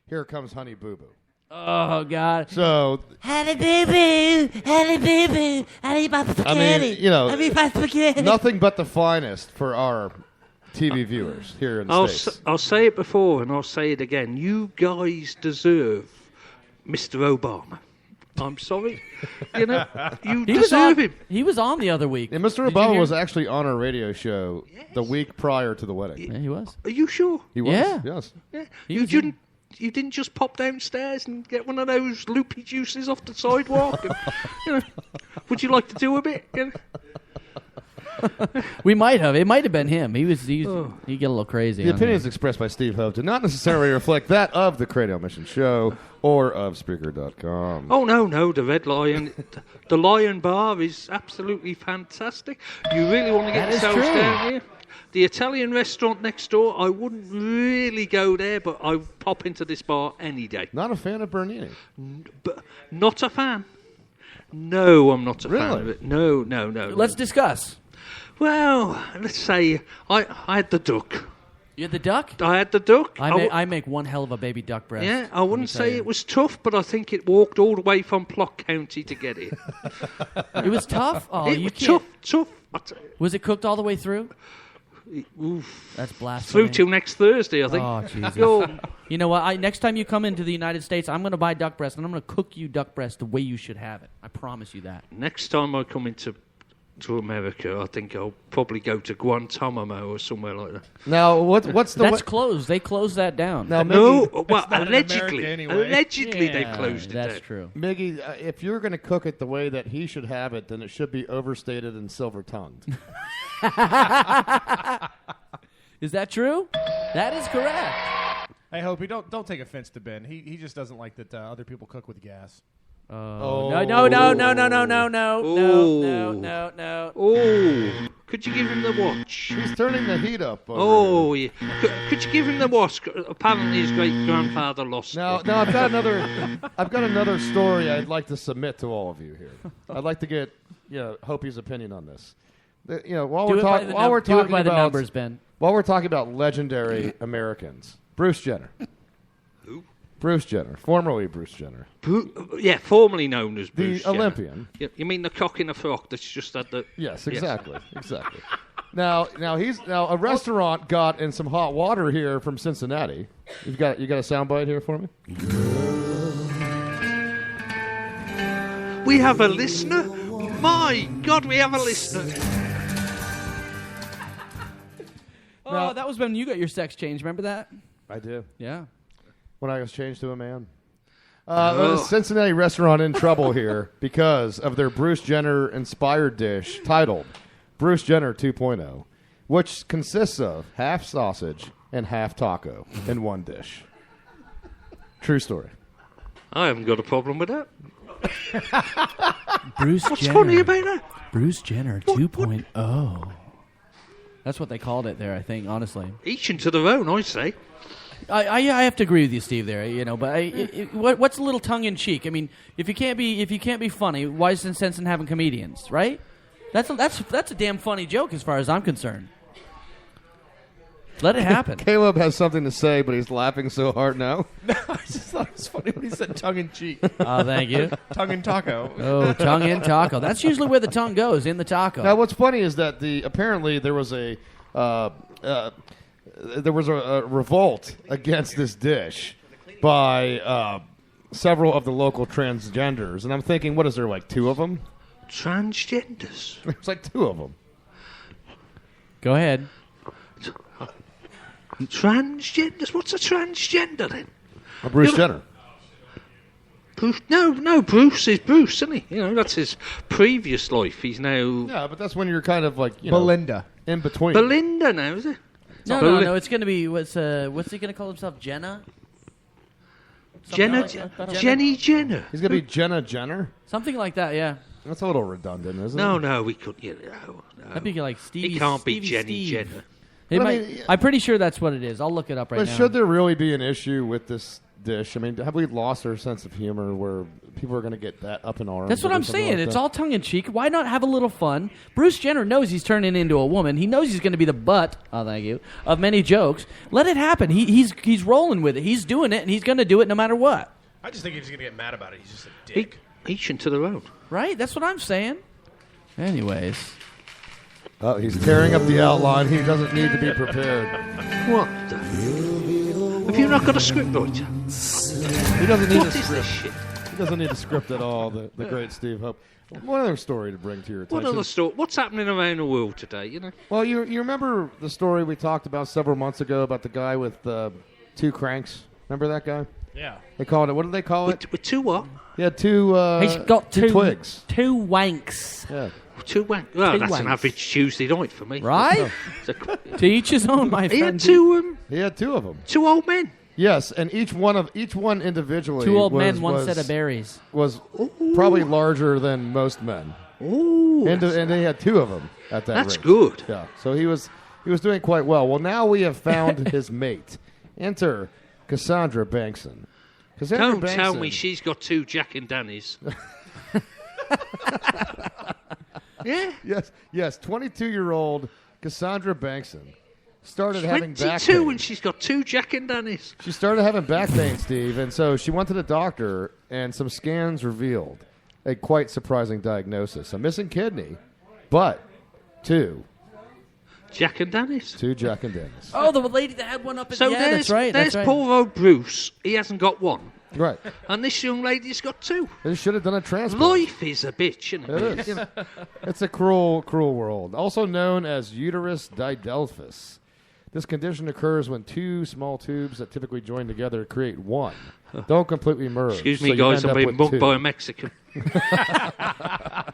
Here Comes Honey Boo Boo. Oh, God. So, Honey Boo Boo, Honey Boo Boo, I need my spaghetti. I need my spaghetti. nothing but the finest for our TV viewers here in the States. I'll say it before and I'll say it again. You guys deserve Mr. Obama. I'm sorry. You deserve him. He was on the other week. And Mr. Obama was actually on our radio show the week prior to the wedding. Yeah, he was. Are you sure? He was, Yeah. yes. Yeah. He You didn't just pop downstairs and get one of those loopy juices off the sidewalk? And, would you like to do a bit? We might have. It might have been him. He get a little crazy. The opinions expressed by Steve Hope do not necessarily reflect that of the Cradle Mission Show or of Spreaker.com. Oh, no, the Red Lion. The Lion Bar is absolutely fantastic. You really want to get yourselves down here? The Italian restaurant next door, I wouldn't really go there, but I would pop into this bar any day. Not a fan of Bernini? But not a fan. No, I'm not a Really? fan of it. No. Let's discuss. Well, let's say I had the duck. You had the duck? I had the duck. I make one hell of a baby duck breast. Yeah, I wouldn't say it was tough, but I think it walked all the way from Plot County to get here. It was tough? Oh, it you was can't. tough. Was it cooked all the way through? Oof. That's blasphemy. Through till next Thursday, I think. Oh, Jesus. Yo, You know what? Next time you come into the United States, I'm going to buy duck breast, and I'm going to cook you duck breast the way you should have it. I promise you that. next time I come into America, I think I'll probably go to Guantanamo or somewhere like that. Now, what's the... That's closed. They closed that down. Now, No, Miggy, well, not in allegedly. America anyway. Allegedly, they've Yeah, closed it That's down. true. Miggy, if you're going to cook it the way that he should have it, then it should be overstated and silver-tongued. Is that true? That is correct. I hope you don't take offense to Ben. He just doesn't like that other people cook with gas. No. Oh, could you give him the watch? He's turning the heat up. Oh, yeah. Could you give him the watch? Apparently, his great grandfather lost. Now it. I've got another story I'd like to submit to all of you here. I'd like to get Hopi's opinion on this. While we're talking the about numbers, Ben. While we're talking about legendary Americans, Bruce Jenner. Who? Bruce Jenner, formerly Bruce Jenner, Yeah, formerly known as the Bruce Jenner. Olympian. You mean the cock in a frock that's just had the... Yes, exactly, exactly. Now a restaurant got in some hot water here from Cincinnati. You got a soundbite here for me? We have a listener? My God, we have a listener. Oh, that was when you got your sex change. Remember that? I do. Yeah. When I was changed to a man. A Cincinnati restaurant in trouble here because of their Bruce Jenner-inspired dish titled Bruce Jenner 2.0, which consists of half sausage and half taco in one dish. True story. I haven't got a problem with that. Bruce What's Jenner. funny about that? Bruce Jenner 2.0. That's what they called it there, I think, honestly. Each into their own, I say. I have to agree with you, Steve. There, but what's a little tongue in cheek? I mean, if you can't be funny, why is there sense in having comedians, right? That's a damn funny joke as far as I'm concerned. Let it happen. Caleb has something to say, but he's laughing so hard now. No, I just thought it was funny when he said tongue in cheek. Oh, thank you. Tongue in taco. Oh, tongue in taco. That's usually where the tongue goes, in the taco. Now, what's funny is that apparently there was a revolt against this dish by several of the local transgenders, and I'm thinking, what is there, like 2 of them? Transgenders. There's like 2 of them. Go ahead. Transgenders? What's a transgender then? Bruce Jenner. Bruce? No, Bruce is Bruce, isn't he? That's his previous life. He's now... Yeah, but that's when you're kind of like, Belinda. in between. Belinda now, is it? No. It's going to be, what's he going to call himself, Jenna? Jenny Jenner. He's going to be Jenna Jenner? Something like that, yeah. That's a little redundant, isn't it? No, we couldn't. No. That'd be like Stevie. He can't be Stevie Jenny Steve. Jenner. But I mean, I'm pretty sure that's what it is. I'll look it up right But now. should there really be an issue with this dish. I mean, have we lost our sense of humor where people are going to get that up in arms? That's what over I'm something saying. like It's that? all tongue in cheek. Why not have a little fun? Bruce Jenner knows he's turning into a woman. He knows he's going to be the butt. Oh, thank you. Of many jokes. Let it happen. He's rolling with it. He's doing it, and he's going to do it no matter what. I just think he's going to get mad about it. He's just a He, dick. each into their own. Right? That's what I'm saying. Anyways, Oh, he's tearing up the outline. He doesn't need to be prepared. What the? Have you not got a script writer? He doesn't need What a is script. this shit? He doesn't need a script at all. The great Steve Hope. One other story to bring to your What attention. other story? What's happening around the world today? You know. Well, you remember the story we talked about several months ago about the guy with two cranks? Remember that guy? Yeah. They called it. What did they call it? With two what? He had two. he's got two twigs. Two wanks. Yeah. Two wank. Well, Two that's wanks. an average Tuesday night for me. Right? It's a- To each his own, my he friend. had two He had two of them. two old men. Yes, and each one individually. Two old was, men, one was, set of berries. Was probably larger than most men. Ooh, And they had two of them at that. that's rate. good. Yeah. So he was doing quite well. Well, now we have found his mate. Enter Cassandra Bankson. Cassandra Don't tell Bankson- me she's got two Jack and Danny's. Yeah, Yes. 22-year-old Cassandra Bankson started having back 22 pain. and she's got two Jack and Danny's. She started having back pain, Steve, and so she went to the doctor, and some scans revealed a quite surprising diagnosis: a missing kidney, but two Jack and Danny's. Jack and Dennis. Oh, the lady that had one up in So yeah, there's, that's right. there's That's right. poor old Bruce. He hasn't got one. Right. And this young lady's got two. They should have done a transplant. Life is a bitch, isn't it? It is. It's a cruel, cruel world. Also known as uterus didelphys. This condition occurs when two small tubes that typically join together create one. Don't completely merge. Excuse so me, you guys, end I'm up being with mugged two. by a Mexican.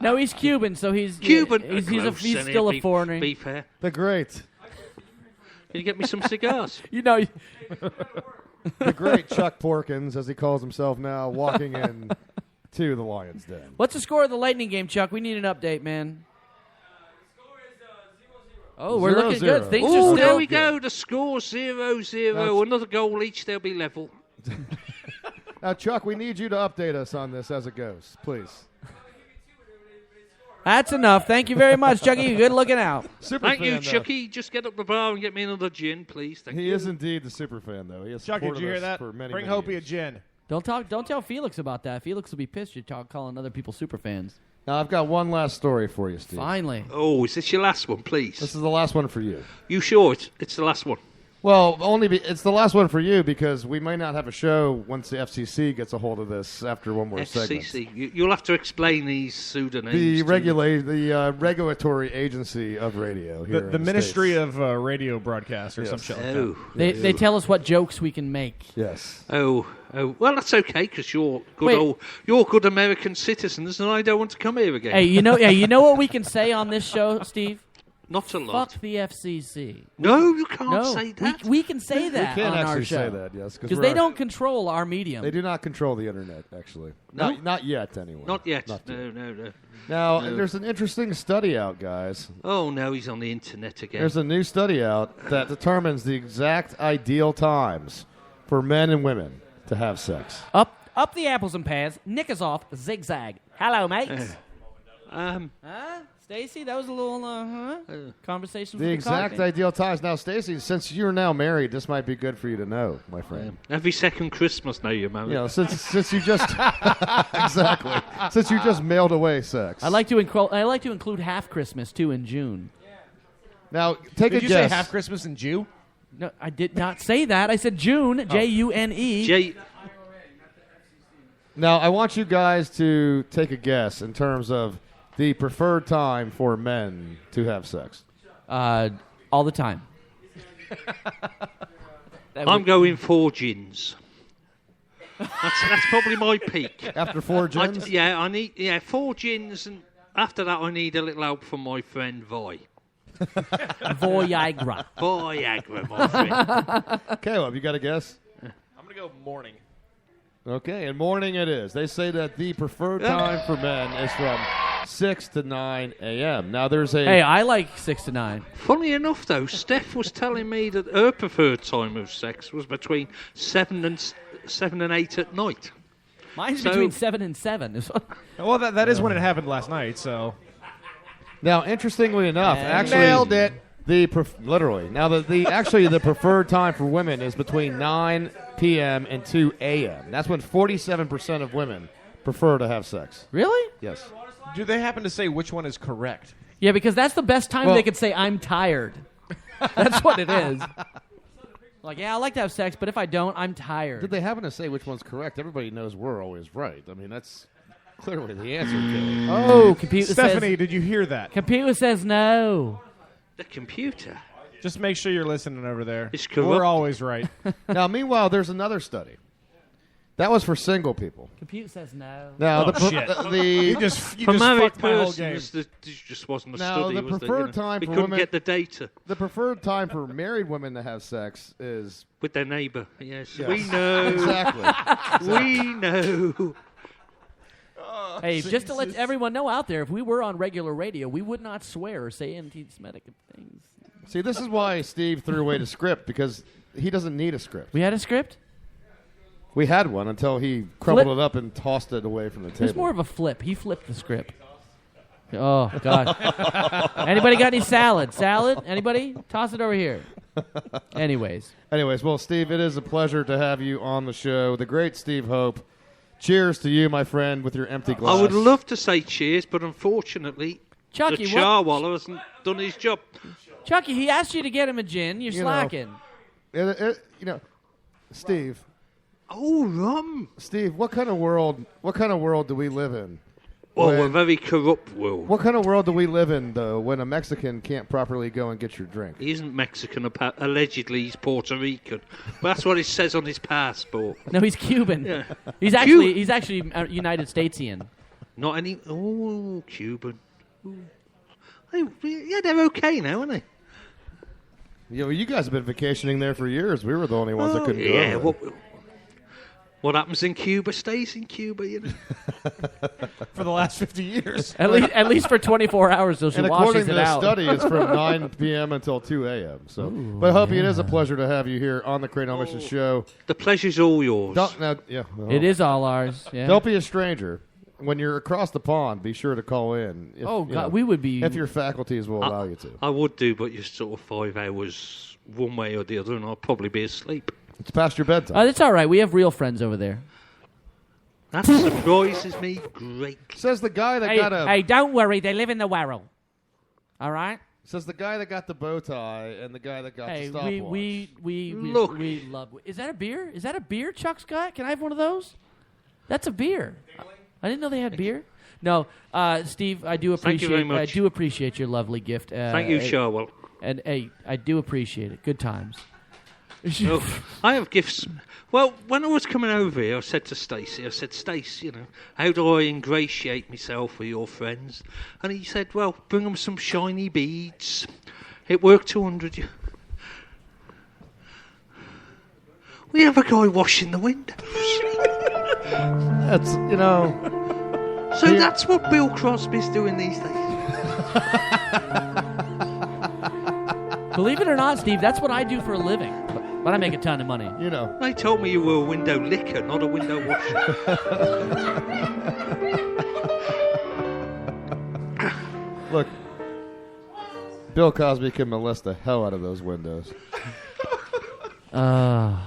No, he's Cuban, so he's Cuban. He's still a foreigner. Be fair. The great, Can you get me some cigars? You know, the great Chuck Porkins, as he calls himself now, walking in to the Lions' Den. what's the score of the Lightning game, Chuck? We need an update, man. Oh, we're 0-0. looking good. Things Oh, are there still. we go. The score's 0-0. Another goal each. They'll be level. Now, Chuck, we need you to update us on this as it goes, please. That's enough. Thank you very much, Chucky. Good looking out. Super Thank fan, you, though. Chucky. Just get up the bar and get me another gin, please. Thank He you. is indeed the super fan, though. He has Chuck, did supported you hear us that? for many, Bring many Hopi a years. gin. Don't tell Felix about that. Felix will be pissed. You're calling other people super fans. Now, I've got one last story for you, Steve. Finally. Oh, is this your last one, please? This is the last one for you. You sure it's the last one? Well, it's the last one for you because we may not have a show once the FCC gets a hold of this after one more segment. FCC. You'll have to explain these pseudonyms. The to me. regulatory agency of radio here. The in Ministry States. of Radio Broadcast or some shit like that. Oh. They tell us what jokes we can make. Yes. Oh, well, that's okay because you're good American citizens, and I don't want to come here again. Hey, you know what we can say on this show, Steve? Not a lot. Fuck the FCC. No, you can't No, say that. we can say that We can on actually our show. say that, yes, because they don't control our medium. They do not control the internet, actually. No? Not yet, anyway. Not yet. Not yet. No. Now, No. there's an interesting study out, guys. Oh, no, he's on the internet again. There's a new study out that determines the exact ideal times for men and women to have sex. Up the apples and pears, nick us off, zigzag. Hello, mates. Um, Huh? Stacy, that was a little conversation. The with exact cockney. ideal times. Now, Stacy, since you're now married, this might be good for you to know, my friend. every second Christmas now you're married. You know, since you just exactly since you just mailed away sex. I like to include half Christmas too in June. Now, take Did a you guess. say half Christmas in Jew? No, I did not say that. I said June, June. Jay, Now, I want you guys to take a guess in terms of the preferred time for men to have sex. All the time. I'm going 4 gins. That's probably my peak. After 4 gins? I need 4 gins, and after that I need a little help from my friend Vi. Viagra. Viagra, my friend. Caleb, you got a guess? I'm going to go morning. Okay, and morning it is. They say that the preferred time for men is from 6 to 9 a.m. Now, there's a... Hey, I like 6 to 9. Funny enough, though, Steph was telling me that her preferred time of sex was between 7 and 8 at night. Mine's between 7 and 7. Well, that is when it happened last night, so... Now, interestingly enough, actually... Nailed it. Literally. Now, the preferred time for women is between 9 p.m. and 2 a.m. That's when 47% of women prefer to have sex. Really? Yes. Do they happen to say which one is correct? Yeah, because that's the best time they could say, I'm tired. That's what it is. Like, yeah, I like to have sex, but if I don't, I'm tired. Did they happen to say which one's correct? Everybody knows we're always right. I mean, that's clearly the answer, Kelly. Oh, computer Stephanie, says... did you hear that? Computer says no. The computer. Just make sure you're listening over there. It's corrupt. We're always right. Now, meanwhile, there's another study. That was for single people. Computer says no. Now, You the just For married fucked my whole game. persons, there just wasn't a Now, study. the was preferred time we for couldn't women- get the data preferred time for married women to have sex is... with their neighbour. Yes, Yes. we know. Exactly. We know. Hey, just to let everyone know out there, if we were on regular radio, we would not swear or say anti-Semitic things. See, this is why Steve threw away the script, because he doesn't need a script. We had a script? We had one until he crumpled it up and tossed it away from the table. It was more of a flip. He flipped the script. Oh, God. Anybody got any salad? Salad? Anybody? Toss it over here. Anyways, well, Steve, it is a pleasure to have you on the show. The great Steve Hope. Cheers to you, my friend, with your empty glass. I would love to say cheers, but unfortunately, Chucky, the Charwaller hasn't done his job. Chucky, he asked you to get him a gin. You're slacking. Steve. Oh, rum. Steve, what kind of world do we live in? Well, a very corrupt world. What kind of world do we live in, though, when a Mexican can't properly go and get your drink? He isn't Mexican. Allegedly, he's Puerto Rican. But that's what it says on his passport. No, he's Cuban. Yeah. He's actually United Statesian. Not any... Oh, Cuban. Yeah, they're okay now, aren't they? You guys have been vacationing there for years. We were the only ones that couldn't go. Yeah, over. what happens in Cuba stays in Cuba, you know. For the last 50 years. At least for 24 hours, so she And washes according to it the out. study, it's from 9 p.m. until 2 a.m. So, but Hopi, it is a pleasure to have you here on the Crane Mission Show. The pleasure's all yours. It is all ours. Yeah. Don't be a stranger. When you're across the pond, be sure to call in. If, we would be... If your faculties will allow you to. I would do, but you're sort of 5 hours one way or the other, and I'll probably be asleep. It's past your bedtime. That's all right. We have real friends over there. That surprises me greatly. Says the guy that got a... Hey, don't worry. They live in the Wirral. All right? Says the guy that got the bow tie and the guy that got the stopwatch. Look. We love... Is that a beer? Is that a beer Chuck's got? Can I have one of those? That's a beer. I didn't know they had beer. No, Steve, I do appreciate. Thank you very much. I do appreciate your lovely gift. Thank you, Sharwell. And hey, I do appreciate it. Good times. I have gifts. Well, when I was coming over here, I said to Stacey, Stace, how do I ingratiate myself with your friends? And he said, well, bring them some shiny beads. It worked 200. We have a guy washing the windows. That's, So that's what Bill Crosby's doing these days. Believe it or not, Steve, that's what I do for a living. But I make a ton of money. They told me you were a window licker, not a window washer. Look, Bill Cosby can molest the hell out of those windows. Oh,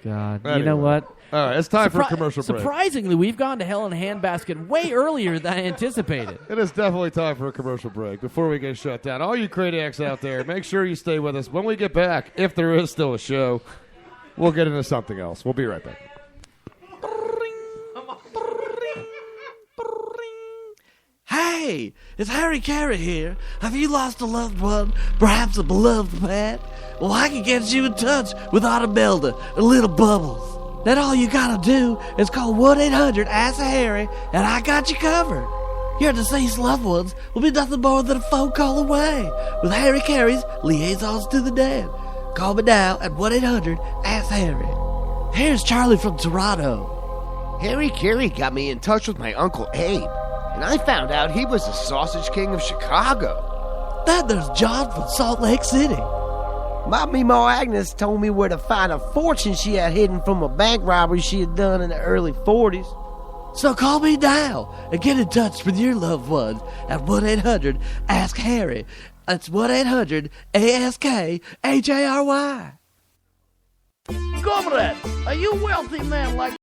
God. Anyway. You know what? All right, it's time for a commercial break. Surprisingly, we've gone to hell in a handbasket way earlier than I anticipated. It is definitely time for a commercial break before we get shut down. All you Craniacs out there, make sure you stay with us. When we get back, if there is still a show, we'll get into something else. We'll be right back. Hey, it's Harry Carey here. Have you lost a loved one, perhaps a beloved pet? Well, I can get you in touch with Automelda and Little Bubbles. Then all you gotta do is call 1-800-ASK-HARRY, and I got you covered. Your deceased loved ones will be nothing more than a phone call away with Harry Carey's Liaisons to the Dead. Call me now at 1-800-ASK-HARRY. Here's Charlie from Toronto. Harry Carey got me in touch with my Uncle Abe. and I found out he was the Sausage King of Chicago. Then there's John from Salt Lake City. My Meemaw Agnes told me where to find a fortune she had hidden from a bank robbery she had done in the early 40s. So call me now and get in touch with your loved ones at 1-800-ASK-HARRY. That's 1-800-ASK-HARY. Comrade, are you a wealthy man like